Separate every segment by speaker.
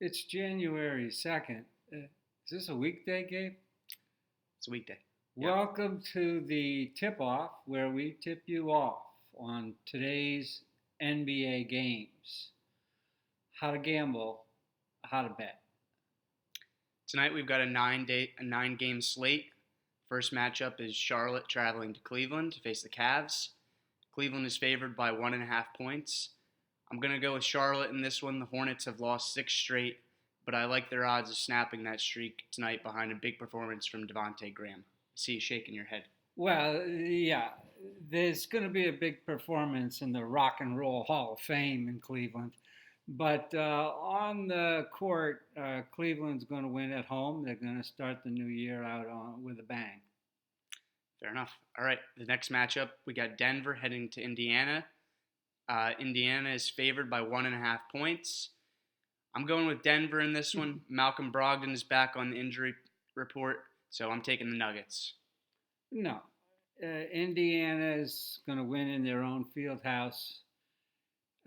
Speaker 1: It's January 2nd. Is this a weekday, Gabe?
Speaker 2: It's a weekday. Yeah.
Speaker 1: Welcome to the Tip-Off, where we tip you off on today's NBA games. How to gamble, how to bet.
Speaker 2: Tonight we've got a nine game slate. First matchup is Charlotte traveling to Cleveland to face the Cavs. Cleveland is favored by 1.5 points. I'm gonna go with Charlotte in this one. The Hornets have lost 6 straight, but I like their odds of snapping that streak tonight behind a big performance from Devontae Graham. I see you shaking your head.
Speaker 1: Well, yeah, there's going to be a big performance in the Rock and Roll Hall of Fame in Cleveland. But on the court, Cleveland's going to win at home. They're going to start the new year out with a bang.
Speaker 2: Fair enough. All right, the next matchup, we got Denver heading to Indiana. Indiana is favored by 1.5 points. I'm going with Denver in this one. Malcolm Brogdon is back on the injury report, so I'm taking the Nuggets.
Speaker 1: No, Indiana is going to win in their own field house.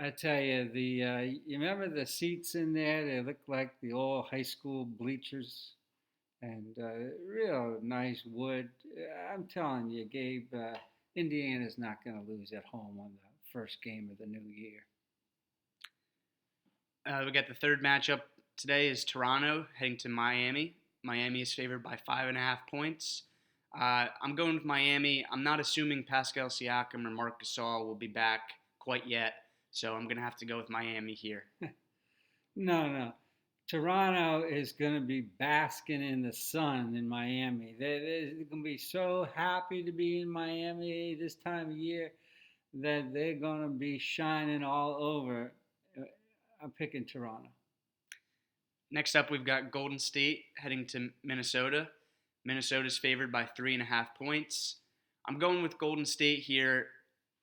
Speaker 1: I tell you, you remember the seats in there? They look like the old high school bleachers, and real nice wood. I'm telling you, Gabe, Indiana's not going to lose at home on the first game of the new year.
Speaker 2: We got the third matchup today is Toronto heading to Miami. Miami is favored by 5.5 points. I'm going with Miami. I'm not assuming Pascal Siakam or Marc Gasol will be back quite yet, so I'm going to have to go with Miami here.
Speaker 1: No. Toronto is going to be basking in the sun in Miami. They're going to be so happy to be in Miami this time of year that they're going to be shining all over. I'm picking Toronto.
Speaker 2: Next up, we've got Golden State heading to Minnesota. Minnesota's favored by 3.5 points. I'm going with Golden State here.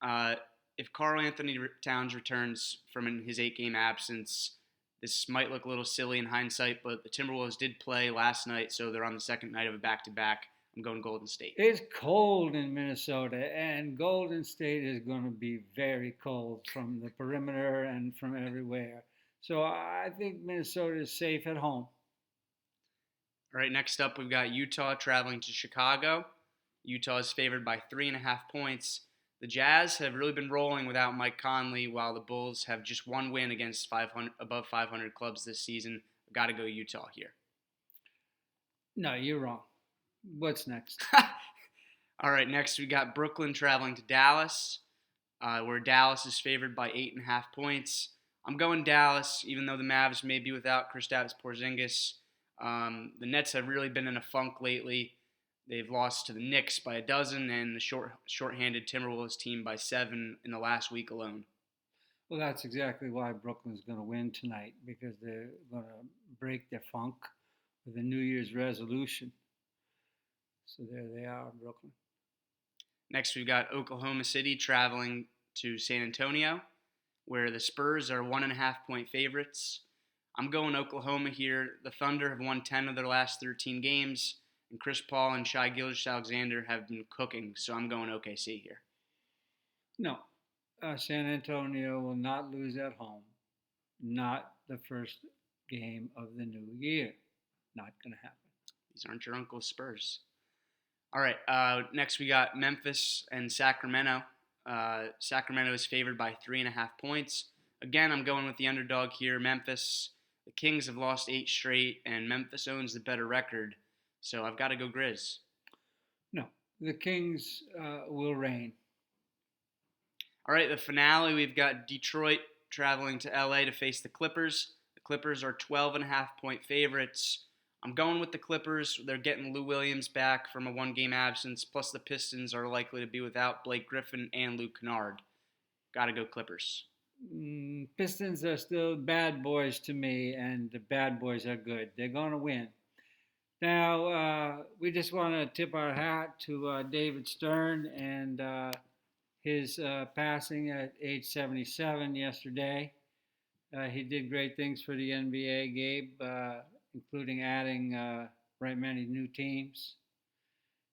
Speaker 2: If Karl Anthony Towns returns from his 8-game absence, this might look a little silly in hindsight, but the Timberwolves did play last night, so they're on the second night of a back-to-back. I'm going Golden State.
Speaker 1: It's cold in Minnesota, and Golden State is going to be very cold from the perimeter and from everywhere. So I think Minnesota is safe at home.
Speaker 2: All right, next up, we've got Utah traveling to Chicago. Utah is favored by 3.5 points. The Jazz have really been rolling without Mike Conley, while the Bulls have just one win against above 500 clubs this season. I've got to go Utah here.
Speaker 1: No, you're wrong. What's next?
Speaker 2: All right, next we got Brooklyn traveling to Dallas, where Dallas is favored by 8.5 points. I'm going Dallas, even though the Mavs may be without Kristaps Porzingis. The Nets have really been in a funk lately. They've lost to the Knicks by 12 and the short-handed Timberwolves team by 7 in the last week alone.
Speaker 1: Well, that's exactly why Brooklyn's going to win tonight, because they're going to break their funk with a New Year's resolution. So there they are, Brooklyn.
Speaker 2: Next, we've got Oklahoma City traveling to San Antonio, where the Spurs are 1.5-point favorites. I'm going Oklahoma here. The Thunder have won 10 of their last 13 games, and Chris Paul and Shai Gilgeous-Alexander have been cooking, so I'm going OKC here.
Speaker 1: No, San Antonio will not lose at home. Not the first game of the new year. Not going to happen.
Speaker 2: These aren't your uncle's Spurs. All right, next we got Memphis and Sacramento. Sacramento is favored by 3.5 points. Again, I'm going with the underdog here, Memphis. The Kings have lost 8 straight, and Memphis owns the better record. So I've got to go Grizz.
Speaker 1: No, the Kings will reign.
Speaker 2: All right, the finale, we've got Detroit traveling to LA to face the Clippers. The Clippers are 12.5-point favorites. I'm going with the Clippers. They're getting Lou Williams back from a 1-game absence, plus the Pistons are likely to be without Blake Griffin and Luke Kennard. Got to go Clippers.
Speaker 1: Pistons are still bad boys to me, and the bad boys are good. They're going to win. Now, we just want to tip our hat to David Stern and his passing at age 77 yesterday. He did great things for the NBA, Gabe, including adding right many new teams.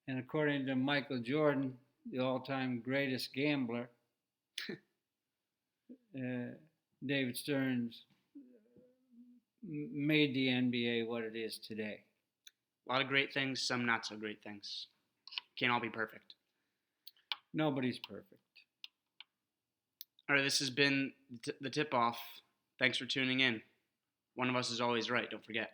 Speaker 1: And according to Michael Jordan, the all-time greatest gambler, David Stern's made the NBA what it is today.
Speaker 2: A lot of great things, some not so great things. Can't all be perfect.
Speaker 1: Nobody's perfect.
Speaker 2: All right, this has been the tip off. Thanks for tuning in. One of us is always right, don't forget.